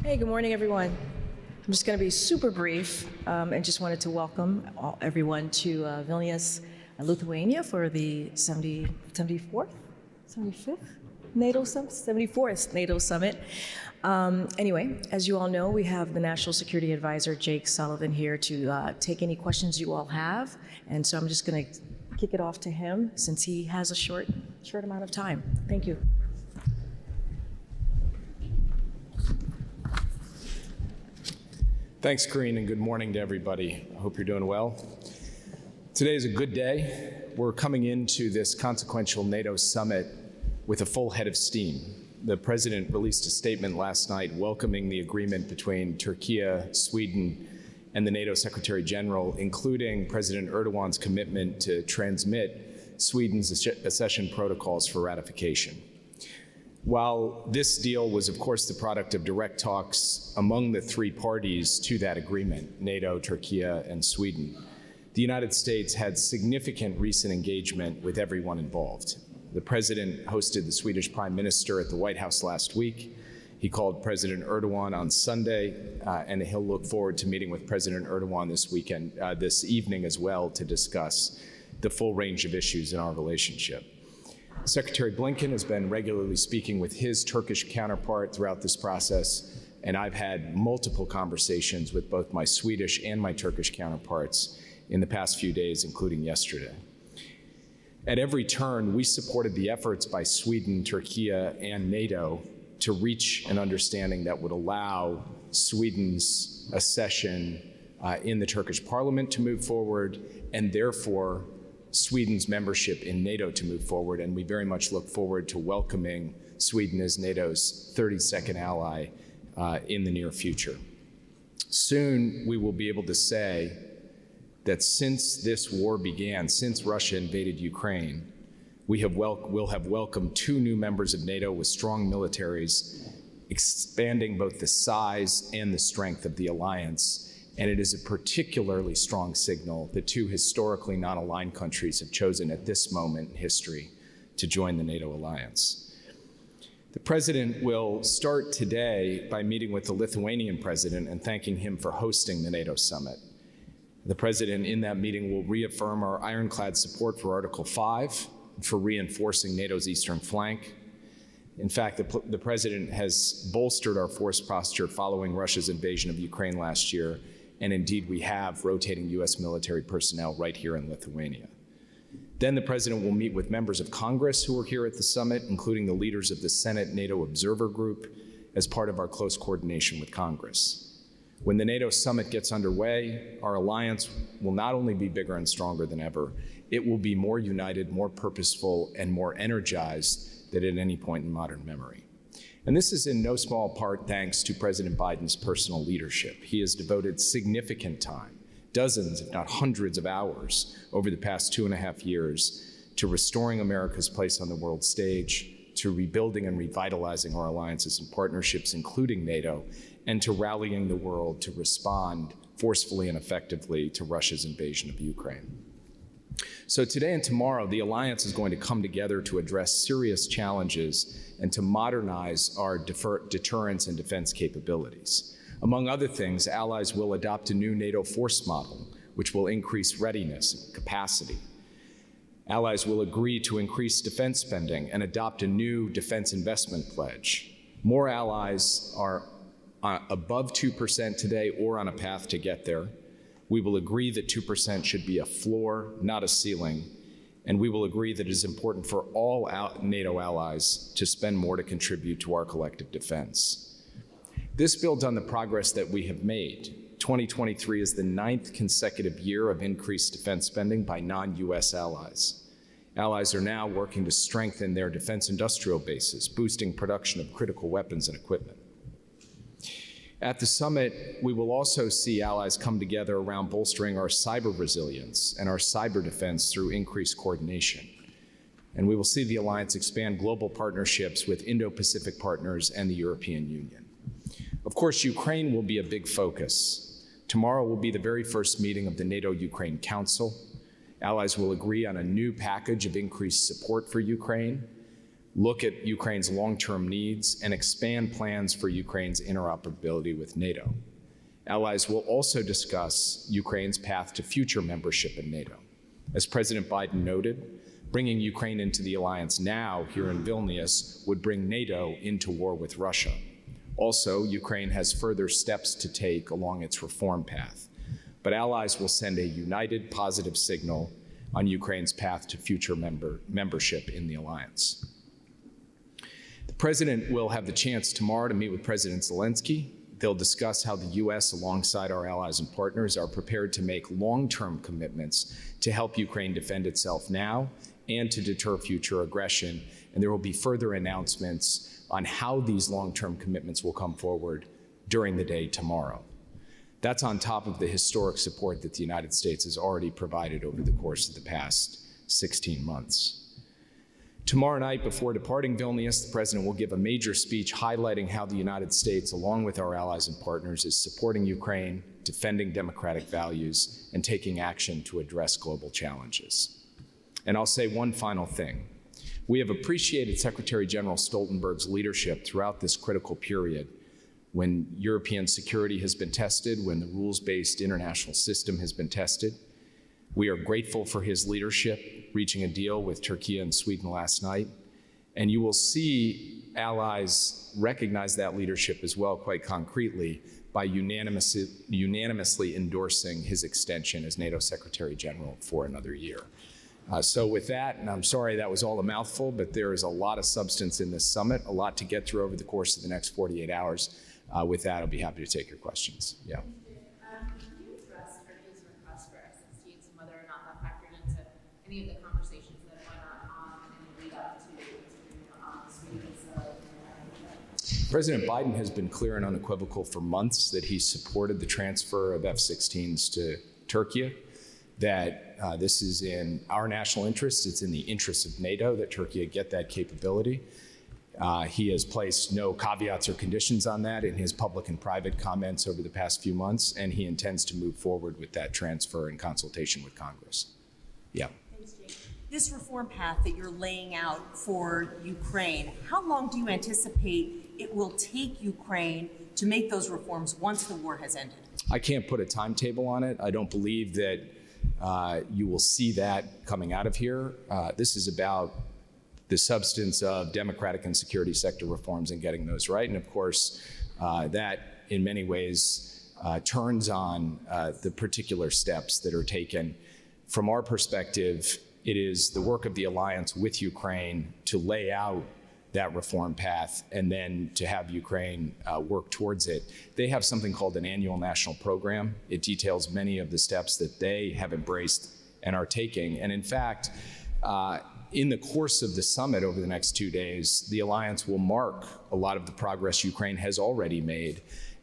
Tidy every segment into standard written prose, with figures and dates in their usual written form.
Hey, good morning, everyone. I'm just going to be super brief and just wanted to welcome everyone to Vilnius, Lithuania for the 74th NATO Summit, 74th NATO Summit. Anyway, as you all know, we have the National Security Advisor, Jake Sullivan, here to take any questions you all have. And so I'm just going to kick it off to him since he has a short amount of time. Thank you. Thanks, Karine, and good morning to everybody. I hope you're doing well. Today is a good day. We're coming into this consequential NATO summit with a full head of steam. The president released a statement last night welcoming the agreement between Turkey, Sweden, and the NATO Secretary General, including President Erdogan's commitment to transmit Sweden's accession protocols for ratification. While this deal was, of course, the product of direct talks among the three parties to that agreement, NATO, Turkey, and Sweden, the United States had significant recent engagement with everyone involved. The president hosted the Swedish Prime Minister at the White House last week. He called President Erdogan on Sunday, and he'll look forward to meeting with President Erdogan this evening as well to discuss the full range of issues in our relationship. Secretary Blinken has been regularly speaking with his Turkish counterpart throughout this process, and I've had multiple conversations with both my Swedish and my Turkish counterparts in the past few days, including yesterday. At every turn, we supported the efforts by Sweden, Turkey, and NATO to reach an understanding that would allow Sweden's accession in the Turkish parliament to move forward, and therefore Sweden's membership in NATO to move forward, and we very much look forward to welcoming Sweden as NATO's 32nd ally in the near future. Soon, we will be able to say that since this war began, since Russia invaded Ukraine, we'll have welcomed two new members of NATO with strong militaries, expanding both the size and the strength of the alliance. And it is a particularly strong signal that two historically non-aligned countries have chosen at this moment in history to join the NATO alliance. The president will start today by meeting with the Lithuanian president and thanking him for hosting the NATO summit. The president in that meeting will reaffirm our ironclad support for Article 5, for reinforcing NATO's eastern flank. In fact, the president has bolstered our force posture following Russia's invasion of Ukraine last year. And indeed, we have rotating US military personnel right here in Lithuania. Then the president will meet with members of Congress who are here at the summit, including the leaders of the Senate NATO Observer Group, as part of our close coordination with Congress. When the NATO summit gets underway, our alliance will not only be bigger and stronger than ever, it will be more united, more purposeful, and more energized than at any point in modern memory. And this is in no small part thanks to President Biden's personal leadership. He has devoted significant time, dozens, if not hundreds of hours over the past 2.5 years to restoring America's place on the world stage, to rebuilding and revitalizing our alliances and partnerships, including NATO, and to rallying the world to respond forcefully and effectively to Russia's invasion of Ukraine. So today and tomorrow, the alliance is going to come together to address serious challenges and to modernize our deterrence and defense capabilities. Among other things, allies will adopt a new NATO force model, which will increase readiness and capacity. Allies will agree to increase defense spending and adopt a new defense investment pledge. More allies are above 2% today or on a path to get there. We will agree that 2% should be a floor, not a ceiling, and we will agree that it is important for all NATO allies to spend more to contribute to our collective defense. This builds on the progress that we have made. 2023 is the 9th consecutive year of increased defense spending by non-US allies. Allies are now working to strengthen their defense industrial bases, boosting production of critical weapons and equipment. At the summit, we will also see allies come together around bolstering our cyber resilience and our cyber defense through increased coordination. And we will see the alliance expand global partnerships with Indo-Pacific partners and the European Union. Of course, Ukraine will be a big focus. Tomorrow will be the very first meeting of the NATO-Ukraine Council. Allies will agree on a new package of increased support for Ukraine. look at Ukraine's long-term needs, and expand plans for Ukraine's interoperability with NATO. Allies will also discuss Ukraine's path to future membership in NATO. As President Biden noted, bringing Ukraine into the alliance now here in Vilnius would bring NATO into war with Russia. Also, Ukraine has further steps to take along its reform path, but allies will send a united, positive signal on Ukraine's path to future membership in the alliance. The President will have the chance tomorrow to meet with President Zelensky. They'll discuss how the U.S., alongside our allies and partners, are prepared to make long-term commitments to help Ukraine defend itself now and to deter future aggression. And there will be further announcements on how these long-term commitments will come forward during the day tomorrow. That's on top of the historic support that the United States has already provided over the course of the past 16 months. Tomorrow night, before departing Vilnius, the President will give a major speech highlighting how the United States, along with our allies and partners, is supporting Ukraine, defending democratic values, and taking action to address global challenges. And I'll say one final thing. We have appreciated Secretary General Stoltenberg's leadership throughout this critical period when European security has been tested, when the rules-based international system has been tested. We are grateful for his leadership, reaching a deal with Turkey and Sweden last night. And you will see allies recognize that leadership as well, quite concretely, by unanimously endorsing his extension as NATO Secretary General for another year. So with that, and I'm sorry that was all a mouthful, but there is a lot of substance in this summit, a lot to get through over the course of the next 48 hours. With that, I'll be happy to take your questions. Yeah. Can you address Turkey's request for F-16s and whether or not that factored into any of the conversations that went on in the lead up to Sweden's President Biden has been clear and unequivocal for months that he supported the transfer of F-16s to Turkey, that this is in our national interest, it's in the interest of NATO that Turkey get that capability. He has placed no caveats or conditions on that in his public and private comments over the past few months, and he intends to move forward with that transfer in consultation with Congress. Yeah. Thanks, Jake. This reform path that you're laying out for Ukraine, how long do you anticipate it will take Ukraine to make those reforms once the war has ended? I can't put a timetable on it. I don't believe that you will see that coming out of here. This is about the substance of democratic and security sector reforms and getting those right. And of course, that in many ways turns on the particular steps that are taken. From our perspective, it is the work of the alliance with Ukraine to lay out that reform path and then to have Ukraine work towards it. They have something called an annual national program. It details many of the steps that they have embraced and are taking. And in fact, in the course of the summit over the next 2 days, the alliance will mark a lot of the progress Ukraine has already made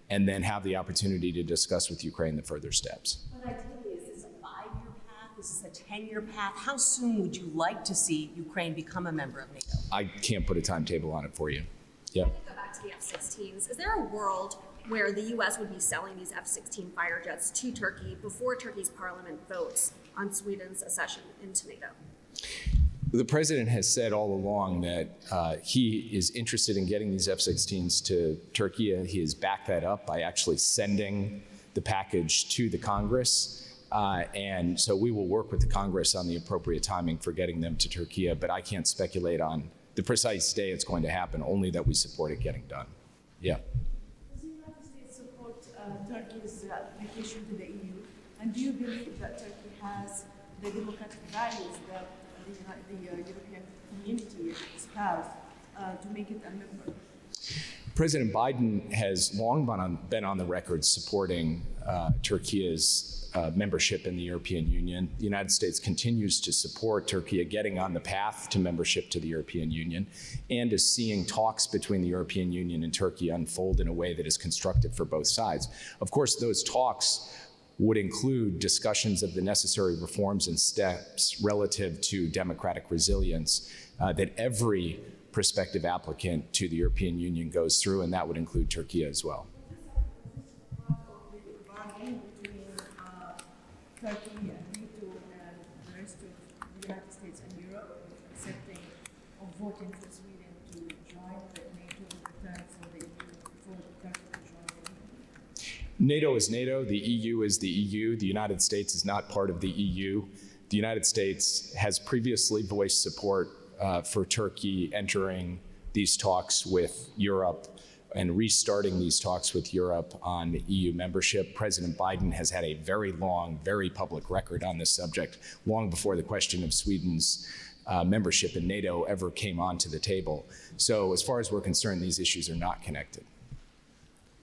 and then have the opportunity to discuss with Ukraine the further steps. But ideally, is this a 5-year path? Is this a 10-year path? How soon would you like to see Ukraine become a member of NATO? I can't put a timetable on it for you. Yeah. Go back to the F-16s. Is there a world where the U.S. would be selling these F-16 fighter jets to Turkey before Turkey's parliament votes on Sweden's accession into NATO? The president has said all along that he is interested in getting these F-16s to Turkey. He has backed that up by actually sending the package to the Congress. And so we will work with the Congress on the appropriate timing for getting them to Turkey, but I can't speculate on the precise day it's going to happen, only that we support it getting done. Yeah. Does the United States support Turkey's application to the EU? And do you believe that Turkey has the democratic values that the European community espoused to make it a member? President Biden has long been on the record supporting Turkey's membership in the European Union. The United States continues to support Turkey getting on the path to membership to the European Union and is seeing talks between the European Union and Turkey unfold in a way that is constructive for both sides. Of course, those talks would include discussions of the necessary reforms and steps relative to democratic resilience that every prospective applicant to the European Union goes through, and that would include Turkey as well. Turkey and NATO and the rest of the United States and Europe accepting or supporting for Sweden to join the NATO with the terms of the EU for Turkey to join the EU? NATO is NATO, the EU is the EU, the United States is not part of the EU. The United States has previously voiced support for Turkey entering these talks with Europe and restarting these talks with Europe on EU membership. President Biden has had a very long, very public record on this subject, long before the question of Sweden's membership in NATO ever came onto the table. So as far as we're concerned, these issues are not connected.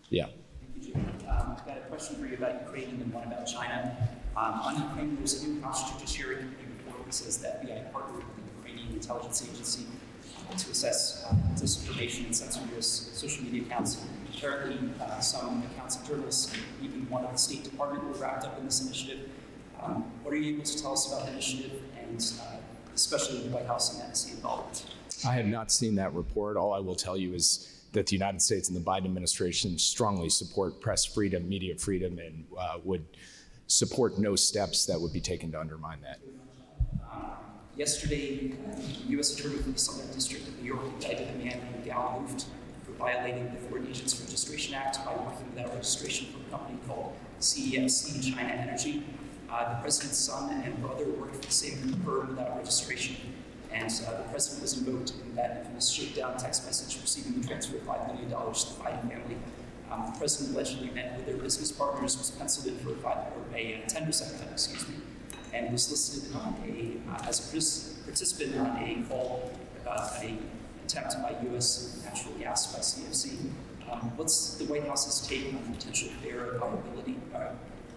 Yeah. I've got a question for you about Ukraine and then one about China. On Ukraine, there's a new House Judiciary Committee report that says that the FBI partnered with the Ukrainian intelligence agency to assess disinformation and censor U.S. social media accounts. Apparently, some accounts of journalists and even one of the State Department were wrapped up in this initiative. What are you able to tell us about the initiative and especially the White House and NSA involvement? I have not seen that report. All I will tell you is that the United States and the Biden administration strongly support press freedom, media freedom, and would support no steps that would be taken to undermine that. Yesterday, the U.S. Attorney for the Southern District of New York indicted a man named Gaggle for violating the Foreign Agents Registration Act by working without registration for a company called CEFC China Energy. The president's son and brother worked for the same firm without registration, and the president was invoked in that infamous shakedown text message receiving the transfer of $5 million to the Biden family. The president allegedly met with their business partners, was penciled in for a 10% cut, and was listed on as a participant on a call, an attempt by U.S. natural gas by CFC. What's the White House's take on potential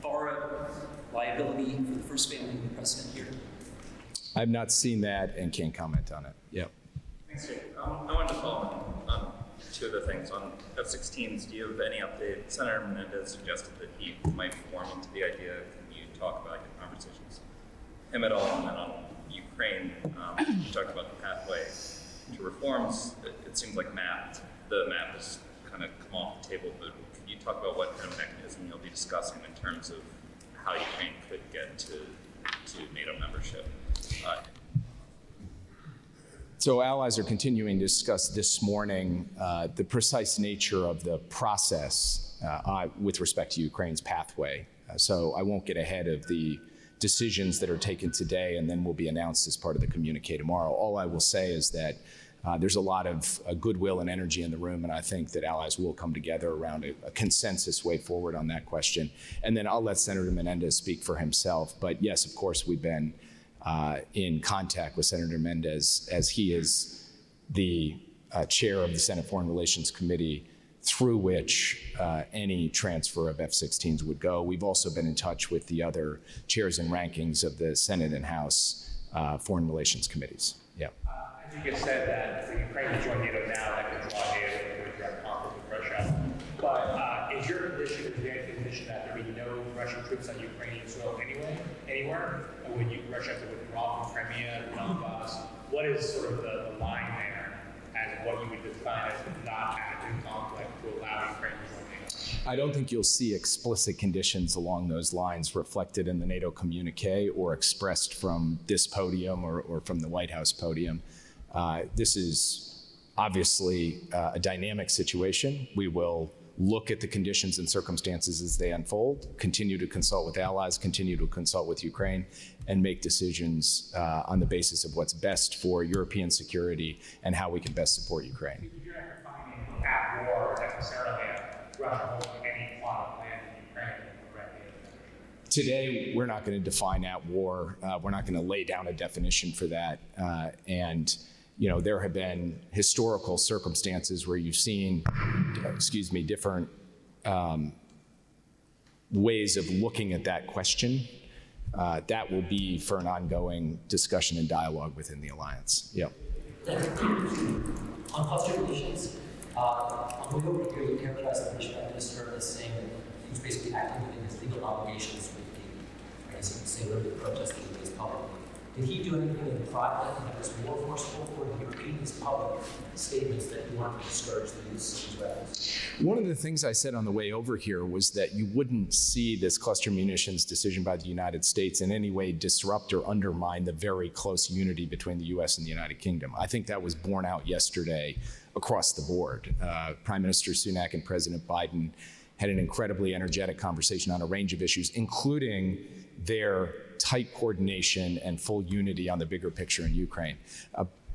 FARA liability for the first family of the president here? I've not seen that and can't comment on it. Yep. Thanks, Jake. I wanted to follow on two other things. On F-16s, do you have any update? Senator Menendez suggested that he might be warming to the idea. Can you talk about your conversations with him at all? And then on Ukraine, you talked about the pathway to reforms. It seems like the map has kind of come off the table, but can you talk about what kind of mechanism you'll be discussing in terms of how Ukraine could get to NATO membership? So allies are continuing to discuss this morning the precise nature of the process with respect to Ukraine's pathway. So I won't get ahead of the decisions that are taken today and then will be announced as part of the communique tomorrow. All I will say is that there's a lot of goodwill and energy in the room, and I think that allies will come together around a consensus way forward on that question. And then I'll let Senator Menendez speak for himself. But yes, of course, we've been in contact with Senator Menendez as he is the chair of the Senate Foreign Relations Committee through which any transfer of F-16s would go. We've also been in touch with the other chairs and rankings of the Senate and House Foreign Relations Committees. Yeah. As you just said that for Ukraine to join NATO now, that could draw NATO into a direct conflict with Russia. But is your position, that there be no Russian troops on Ukrainian soil anywhere? Or would Russia have to withdraw from Crimea, Donbass? What is sort of the line there as what you would define as not active conflict to allow Ukraine to join NATO? I don't think you'll see explicit conditions along those lines reflected in the NATO communique or expressed from this podium or from the White House podium. This is obviously a dynamic situation. We will look at the conditions and circumstances as they unfold, continue to consult with allies, continue to consult with Ukraine, and make decisions on the basis of what's best for European security and how we can best support Ukraine. You're not defining at war necessarily Russia holding any plot of land in Ukraine directly. Today, we're not going to define at war. We're not going to lay down a definition for that. And you know, there have been historical circumstances where you've seen, different ways of looking at that question. That will be for an ongoing discussion and dialogue within the alliance. Yep. On posture relations, on the way over here, you characterize the British Prime Minister as saying that he was basically acting within his legal obligations with the, right? So you say limited protesting against publicly. Did he do anything in private that was more forceful for the European public statements that you wanted to discourage the use of these weapons. One of the things I said on the way over here was that you wouldn't see this cluster munitions decision by the United States in any way disrupt or undermine the very close unity between the US and the United Kingdom. I think that was borne out yesterday across the board. Prime Minister Sunak and President Biden had an incredibly energetic conversation on a range of issues, including their tight coordination and full unity on the bigger picture in Ukraine.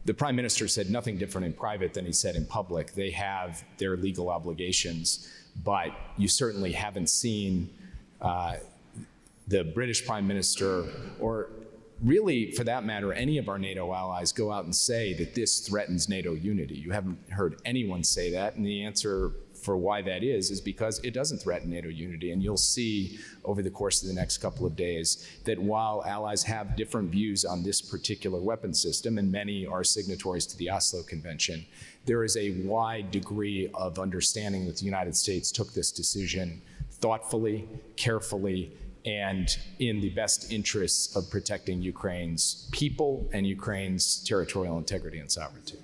The Prime Minister said nothing different in private than he said in public. They have their legal obligations, but you certainly haven't seen the British Prime Minister, or really, for that matter, any of our NATO allies go out and say that this threatens NATO unity. You haven't heard anyone say that, and the answer for why that is because it doesn't threaten NATO unity. And you'll see over the course of the next couple of days that while allies have different views on this particular weapon system, and many are signatories to the Oslo Convention, there is a wide degree of understanding that the United States took this decision thoughtfully, carefully, and in the best interests of protecting Ukraine's people and Ukraine's territorial integrity and sovereignty.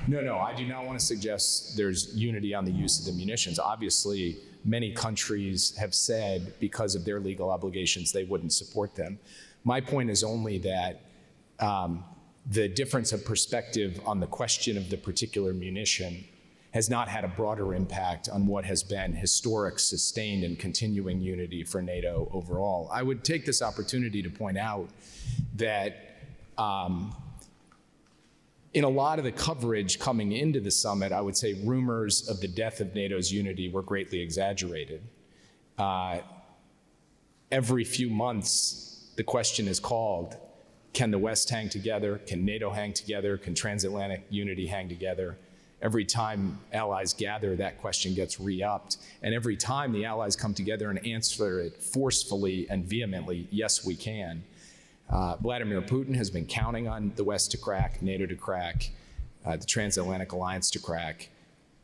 No, I do not want to suggest there's unity on the use of the munitions. Obviously, many countries have said because of their legal obligations they wouldn't support them. My point is only that the difference of perspective on the question of the particular munition has not had a broader impact on what has been historic, sustained, and continuing unity for NATO overall. I would take this opportunity to point out that in a lot of the coverage coming into the summit, I would say rumors of the death of NATO's unity were greatly exaggerated. Every few months, the question is called, can the West hang together? Can NATO hang together? Can transatlantic unity hang together? Every time allies gather, that question gets re-upped. And every time the allies come together and answer it forcefully and vehemently, yes, we can. Vladimir Putin has been counting on the West to crack, NATO to crack, the transatlantic alliance to crack.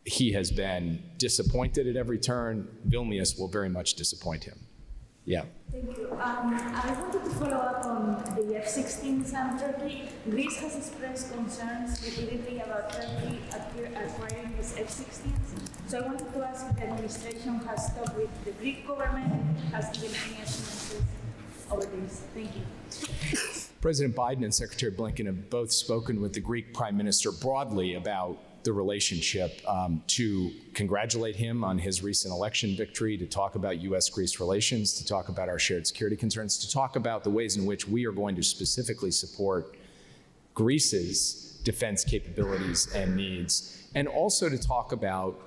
He has been disappointed at every turn. Vilnius will very much disappoint him. Yeah. Thank you. I wanted to follow up on the F-16s and Turkey. Greece has expressed concerns repeatedly about Turkey acquiring these F-16s. So I wanted to ask if the administration has talked with the Greek government, has given any assurances over this. Thank you. President Biden and Secretary Blinken have both spoken with the Greek Prime Minister broadly about the relationship, to congratulate him on his recent election victory, to talk about U.S.-Greece relations, to talk about our shared security concerns, to talk about the ways in which we are going to specifically support Greece's defense capabilities and needs, and also to talk about,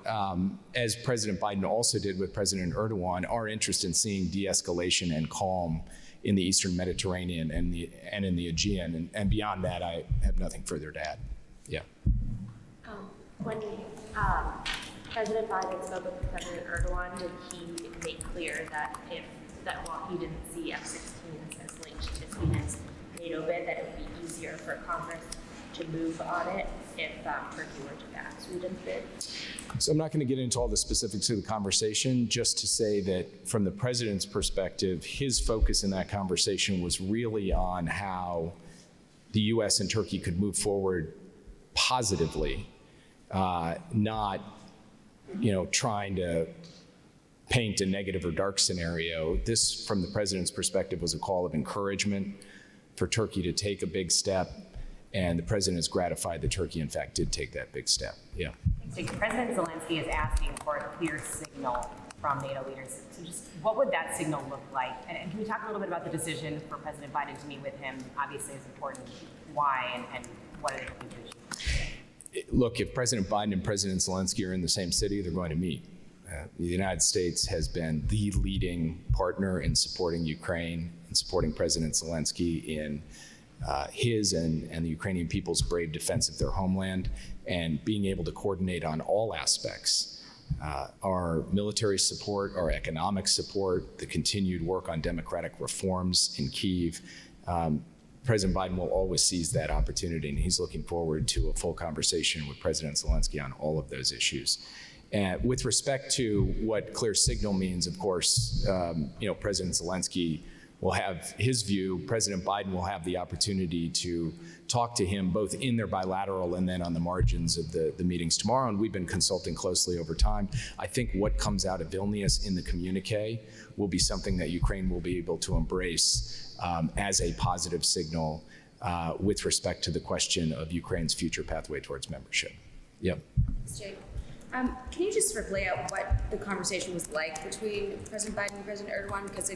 as President Biden also did with President Erdogan, our interest in seeing de-escalation and calm in the Eastern Mediterranean and in the Aegean. And beyond that, I have nothing further to add. Yeah. When President Biden spoke with President Erdogan, did he make clear that while he didn't see F-16s as linked to Sweden's NATO bid, that it would be easier for Congress to move on it if Turkey were to back Sweden's bid? So I'm not going to get into all the specifics of the conversation, just to say that from the president's perspective, his focus in that conversation was really on how the U.S. and Turkey could move forward positively, not, trying to paint a negative or dark scenario. This, from the president's perspective, was a call of encouragement for Turkey to take a big step, and the president is gratified that Turkey, in fact, did take that big step. Yeah. So President Zelensky is asking for a clear signal from NATO leaders. So just what would that signal look like? And can we talk a little bit about the decision for President Biden to meet with him? Obviously, it's important. Why and what are the implications? Look, if President Biden and President Zelensky are in the same city, they're going to meet. The United States has been the leading partner in supporting Ukraine and supporting President Zelensky in his and the Ukrainian people's brave defense of their homeland, and being able to coordinate on all aspects. Our military support, our economic support, the continued work on democratic reforms in Kyiv. President Biden will always seize that opportunity, and he's looking forward to a full conversation with President Zelensky on all of those issues. And with respect to what clear signal means, of course, President Zelensky will have his view. President Biden will have the opportunity to talk to him both in their bilateral and then on the margins of the meetings tomorrow. And we've been consulting closely over time. I think what comes out of Vilnius in the communique will be something that Ukraine will be able to embrace as a positive signal with respect to the question of Ukraine's future pathway towards membership. Yep. Jake, can you just sort of lay out what the conversation was like between President Biden and President Erdogan? Because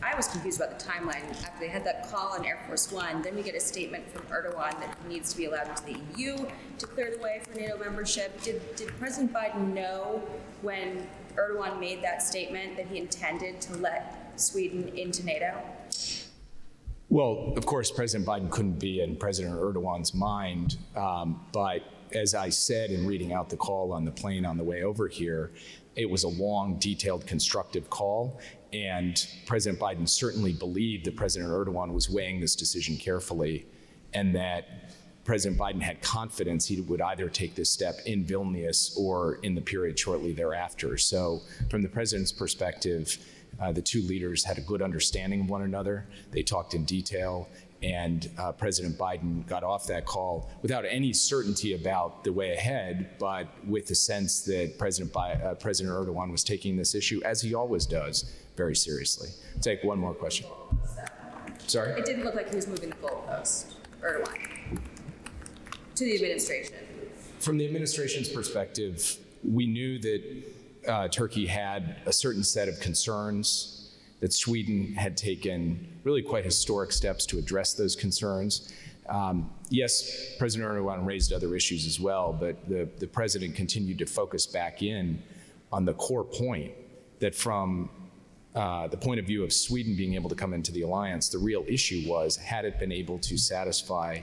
I was confused about the timeline. After they had that call on Air Force One, then we get a statement from Erdogan that he needs to be allowed into the EU to clear the way for NATO membership. Did President Biden know when Erdogan made that statement that he intended to let Sweden into NATO? Well, of course, President Biden couldn't be in President Erdogan's mind, but as I said in reading out the call on the plane on the way over here, it was a long, detailed, constructive call, and President Biden certainly believed that President Erdogan was weighing this decision carefully, and that President Biden had confidence he would either take this step in Vilnius or in the period shortly thereafter. So from the president's perspective, the two leaders had a good understanding of one another. They talked in detail, and President Biden got off that call without any certainty about the way ahead, but with the sense that President Erdogan was taking this issue, as he always does, very seriously. Take one more question. Sorry? It didn't look like he was moving the goalpost, Erdogan, to the administration. From the administration's perspective, we knew that Turkey had a certain set of concerns, that Sweden had taken really quite historic steps to address those concerns. Yes, President Erdogan raised other issues as well, but the president continued to focus back in on the core point that from the point of view of Sweden being able to come into the alliance, the real issue was, had it been able to satisfy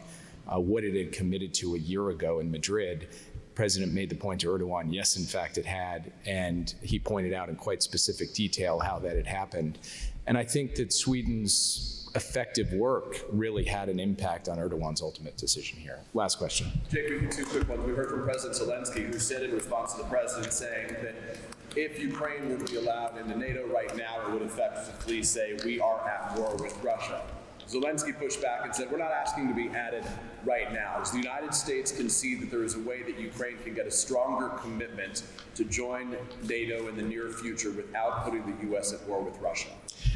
what it had committed to a year ago in Madrid. President made the point to Erdogan, yes, in fact it had, and he pointed out in quite specific detail how that had happened. And I think that Sweden's effective work really had an impact on Erdogan's ultimate decision here. Last question. Jake, two quick ones. We heard from President Zelensky, who said in response to the president saying that if Ukraine were to be allowed into NATO right now, it would effectively say we are at war with Russia. Zelensky pushed back and said, we're not asking to be added right now. Does the United States concede that there is a way that Ukraine can get a stronger commitment to join NATO in the near future without putting the U.S. at war with Russia?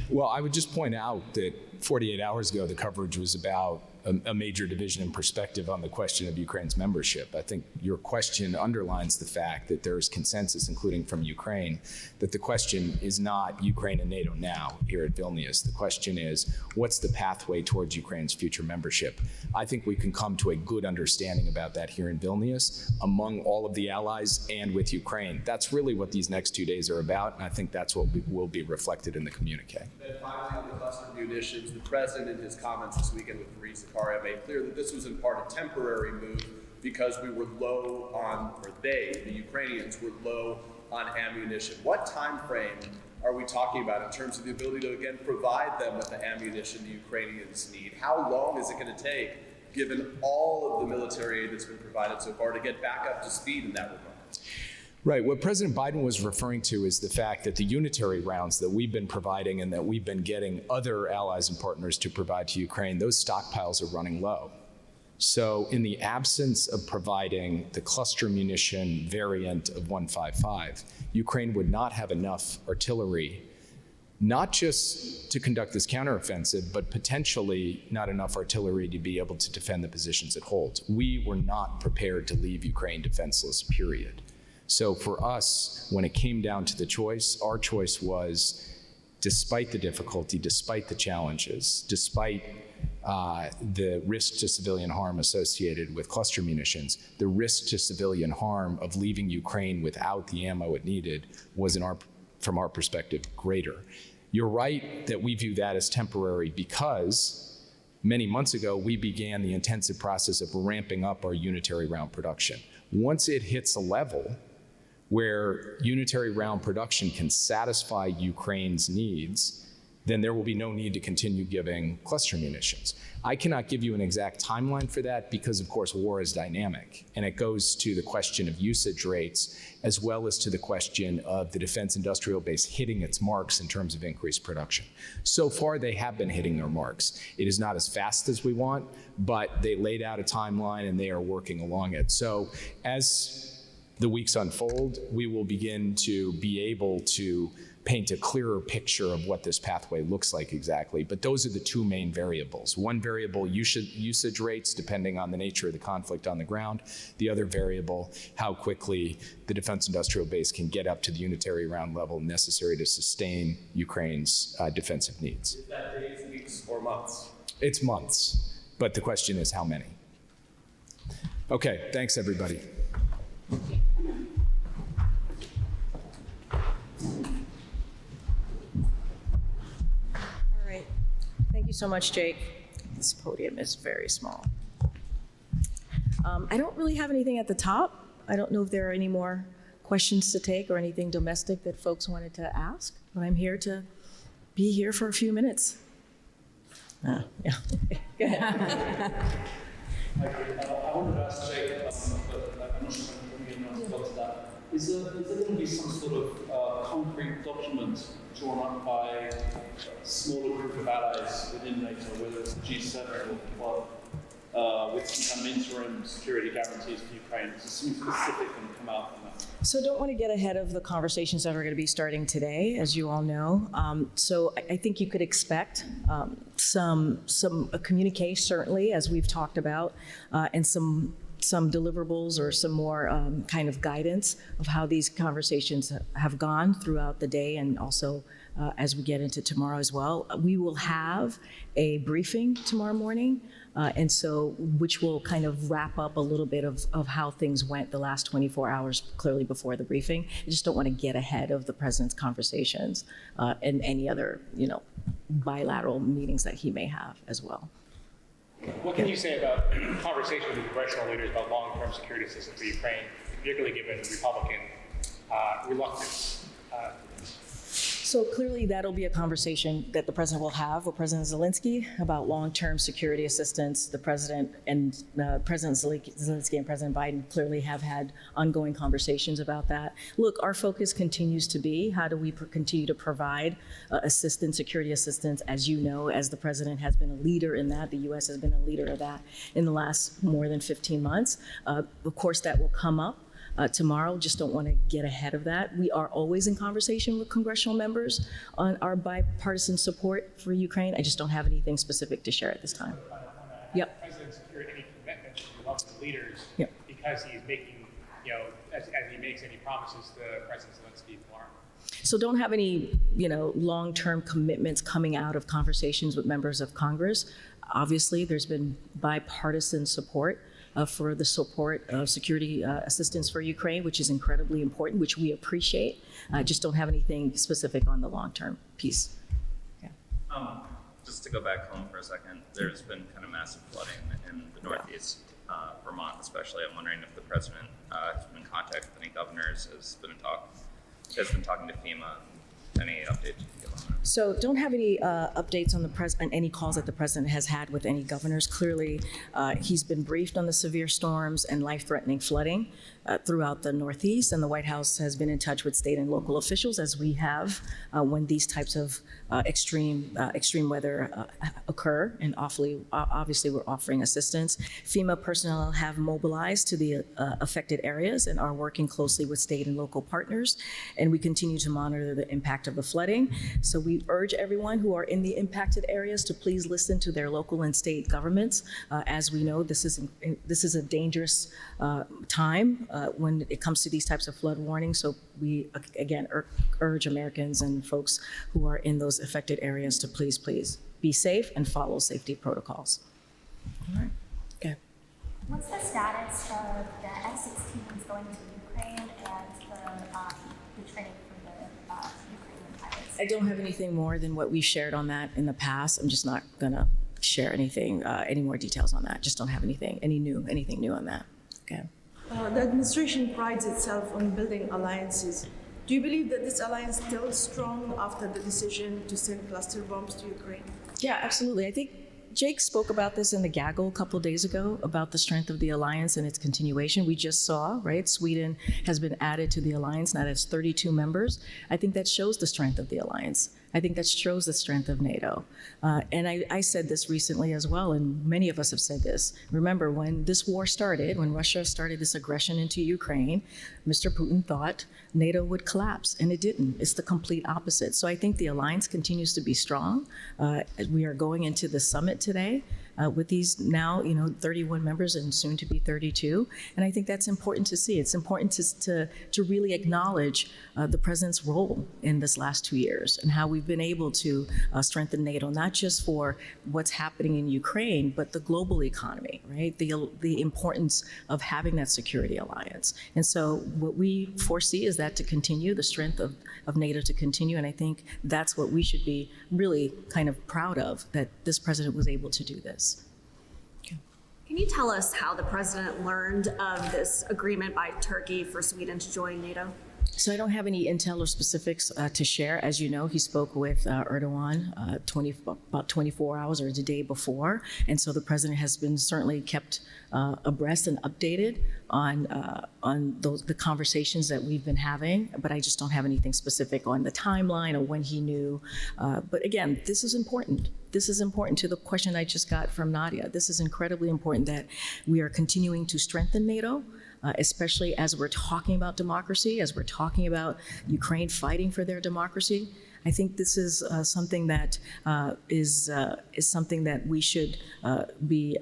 Well, I would just point out that 48 hours ago, the coverage was about a major division in perspective on the question of Ukraine's membership. I think your question underlines the fact that there is consensus, including from Ukraine, that the question is not Ukraine and NATO now here at Vilnius. The question is, what's the pathway towards Ukraine's future membership? I think we can come to a good understanding about that here in Vilnius among all of the allies and with Ukraine. That's really what these next 2 days are about, and I think that's what will be reflected in the communique. Then finally, on the cluster munitions, the president in his comments this weekend with Karine Jean-Pierre made clear that this was in part a temporary move because we were low on, or they, the Ukrainians, were low on ammunition. What time frame are we talking about in terms of the ability to, again, provide them with the ammunition the Ukrainians need? How long is it going to take, given all of the military aid that's been provided so far, to get back up to speed in that regard? Right. What President Biden was referring to is the fact that the unitary rounds that we've been providing and that we've been getting other allies and partners to provide to Ukraine, those stockpiles are running low. So in the absence of providing the cluster munition variant of 155, Ukraine would not have enough artillery, not just to conduct this counteroffensive, but potentially not enough artillery to be able to defend the positions it holds. We were not prepared to leave Ukraine defenseless, period. So for us, when it came down to the choice, our choice was, despite the difficulty, despite the challenges, despite the risk to civilian harm associated with cluster munitions, the risk to civilian harm of leaving Ukraine without the ammo it needed was, from our perspective, greater. You're right that we view that as temporary because many months ago, we began the intensive process of ramping up our unitary round production. Once it hits a level where unitary round production can satisfy Ukraine's needs, then there will be no need to continue giving cluster munitions. I cannot give you an exact timeline for that because, of course, war is dynamic, and it goes to the question of usage rates as well as to the question of the defense industrial base hitting its marks in terms of increased production. So far, they have been hitting their marks. It is not as fast as we want, but they laid out a timeline and they are working along it. So as the weeks unfold, we will begin to be able to paint a clearer picture of what this pathway looks like exactly. But those are the two main variables. One variable, usage rates, depending on the nature of the conflict on the ground. The other variable, how quickly the defense industrial base can get up to the unitary round level necessary to sustain Ukraine's defensive needs. Is that days, weeks, or months? It's months, but the question is how many? Okay, thanks everybody. Thank you so much, Jake. This podium is very small. I don't really have anything at the top. I don't know if there are any more questions to take or anything domestic that folks wanted to ask, but I'm here to be here for a few minutes. Yeah. Go ahead. I wanted to ask Jake, but I'm not sure if anyone else got to that. Is there going to be some sort of concrete document drawn up by a smaller group of allies within NATO, whether it's the G7 or the Club, with some kind of interim security guarantees for Ukraine? Is there something specific going to come out from that? So don't want to get ahead of the conversations that are going to be starting today, as you all know. So I think you could expect some communication, certainly, as we've talked about, and some deliverables or some more kind of guidance of how these conversations have gone throughout the day and also as we get into tomorrow as well. We will have a briefing tomorrow morning, and so which will kind of wrap up a little bit of how things went the last 24 hours clearly before the briefing. I just don't want to get ahead of the president's conversations and any other, bilateral meetings that he may have as well. What can you say about conversations with congressional leaders about long-term security assistance for Ukraine, particularly given Republican reluctance? So clearly that'll be a conversation that the president will have with President Zelensky about long-term security assistance. The president and President Zelensky and President Biden clearly have had ongoing conversations about that. Look, our focus continues to be how do we continue to provide assistance, security assistance, as you know, as the president has been a leader in that. The U.S. has been a leader of that in the last more than 15 months. Of course, that will come up tomorrow. Just don't want to get ahead of that. We are always in conversation with congressional members on our bipartisan support for Ukraine. I just don't have anything specific to share at this time. Yep. The president secured any commitment to Republican leaders Yep. because he's making, as he makes any promises to President Zelensky tomorrow? So don't have any, long-term commitments coming out of conversations with members of Congress. Obviously, there's been bipartisan support for the support of security assistance for Ukraine, which is incredibly important, which we appreciate. Just don't have anything specific on the long-term piece. Yeah. Just to go back home for a second, there's been kind of massive flooding in the Northeast, Vermont especially. I'm wondering if the president has been in contact with any governors, has been talking to FEMA. Any updates you can give on that? So don't have any updates on any calls that the president has had with any governors. Clearly, he's been briefed on the severe storms and life-threatening flooding throughout the Northeast, and the White House has been in touch with state and local officials, as we have when these types of extreme weather occur, and obviously we're offering assistance. FEMA personnel have mobilized to the affected areas and are working closely with state and local partners, and we continue to monitor the impact of the flooding. So we urge everyone who are in the impacted areas to please listen to their local and state governments. As we know, this is a dangerous time when it comes to these types of flood warnings. So we again urge Americans and folks who are in those affected areas to please be safe and follow safety protocols. All right. Okay. What's the status of the F-16s going to Ukraine and the training for the Ukrainian pilots? I don't have anything more than what we shared on that in the past. I'm just not gonna share anything, any more details on that. Just don't have anything new on that. Okay. The administration prides itself on building alliances. Do you believe that this alliance is still strong after the decision to send cluster bombs to Ukraine? Yeah, absolutely. I think Jake spoke about this in the Gaggle a couple of days ago about the strength of the alliance and its continuation. We just saw, right, Sweden has been added to the alliance, now that's 32 members. I think that shows the strength of the alliance. I think that shows the strength of NATO. And I said this recently as well, and many of us have said this. Remember, when this war started, when Russia started this aggression into Ukraine, Mr. Putin thought NATO would collapse, and it didn't. It's the complete opposite. So I think the alliance continues to be strong. We are going into the summit today with these now, 31 members and soon to be 32. And I think that's important to see. It's important to really acknowledge the president's role in this last 2 years and how we've been able to strengthen NATO, not just for what's happening in Ukraine, but the global economy, right? The importance of having that security alliance. And so what we foresee is that to continue, the strength of NATO to continue. And I think that's what we should be really kind of proud of, that this president was able to do this. Can you tell us how the president learned of this agreement by Turkey for Sweden to join NATO? So I don't have any intel or specifics to share. As you know, he spoke with Erdogan about 24 hours or the day before. And so the president has been certainly kept abreast and updated on the conversations that we've been having. But I just don't have anything specific on the timeline or when he knew. But again, this is important. This is important to the question I just got from Nadia. This is incredibly important that we are continuing to strengthen NATO. Especially as we're talking about democracy, as we're talking about Ukraine fighting for their democracy. I think this is something that is something that we should be,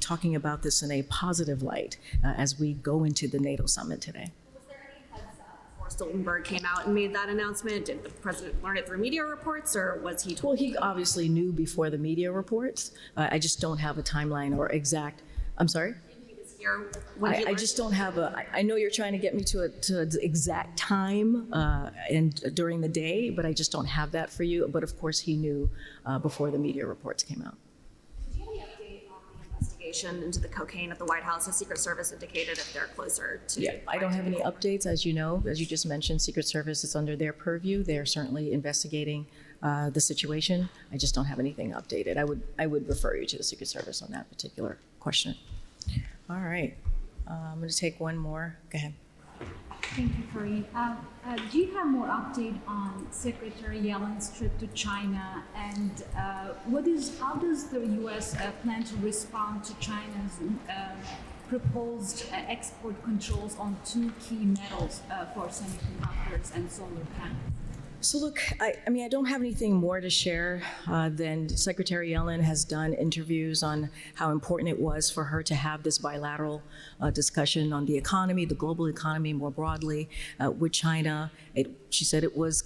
talking about this in a positive light as we go into the NATO summit today. Was there any heads up before Stoltenberg came out and made that announcement? Did the president learn it through media reports, or was he told? Well, he obviously knew before the media reports. I just don't have a timeline or exact. I'm sorry. I just don't have I know you're trying to get me to an exact time and during the day, but I just don't have that for you. But of course, he knew before the media reports came out. Do you have any update on the investigation into the cocaine at the White House? The Secret Service indicated if they're closer to. Yeah, I don't have any updates. As you know, as you just mentioned, Secret Service is under their purview. They're certainly investigating the situation. I just don't have anything updated. I would refer you to the Secret Service on that particular question. All right, I'm going to take one more. Go ahead. Thank you, Karine. Do you have more update on Secretary Yellen's trip to China, and how does the U.S. Plan to respond to China's proposed export controls on 2 key metals for semiconductors and solar panels? So look, I don't have anything more to share than Secretary Yellen has done interviews on how important it was for her to have this bilateral discussion on the economy, the global economy more broadly with China. She said it was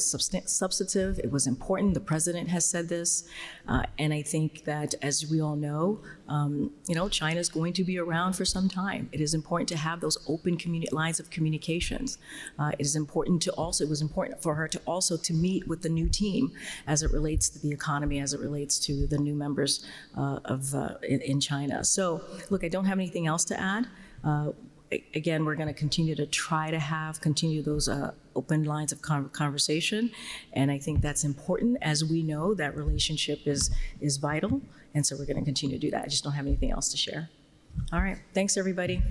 substantive, it was important. The president has said this. And I think that, as we all know, China's going to be around for some time. It is important to have those open lines of communications. It was important for her to also to meet with the new team as it relates to the economy, as it relates to the new members in China. So look, I don't have anything else to add. Again, we're going to continue to try to continue those open lines of conversation. And I think that's important, as we know that relationship is vital. And so we're going to continue to do that. I just don't have anything else to share. All right. Thanks, everybody.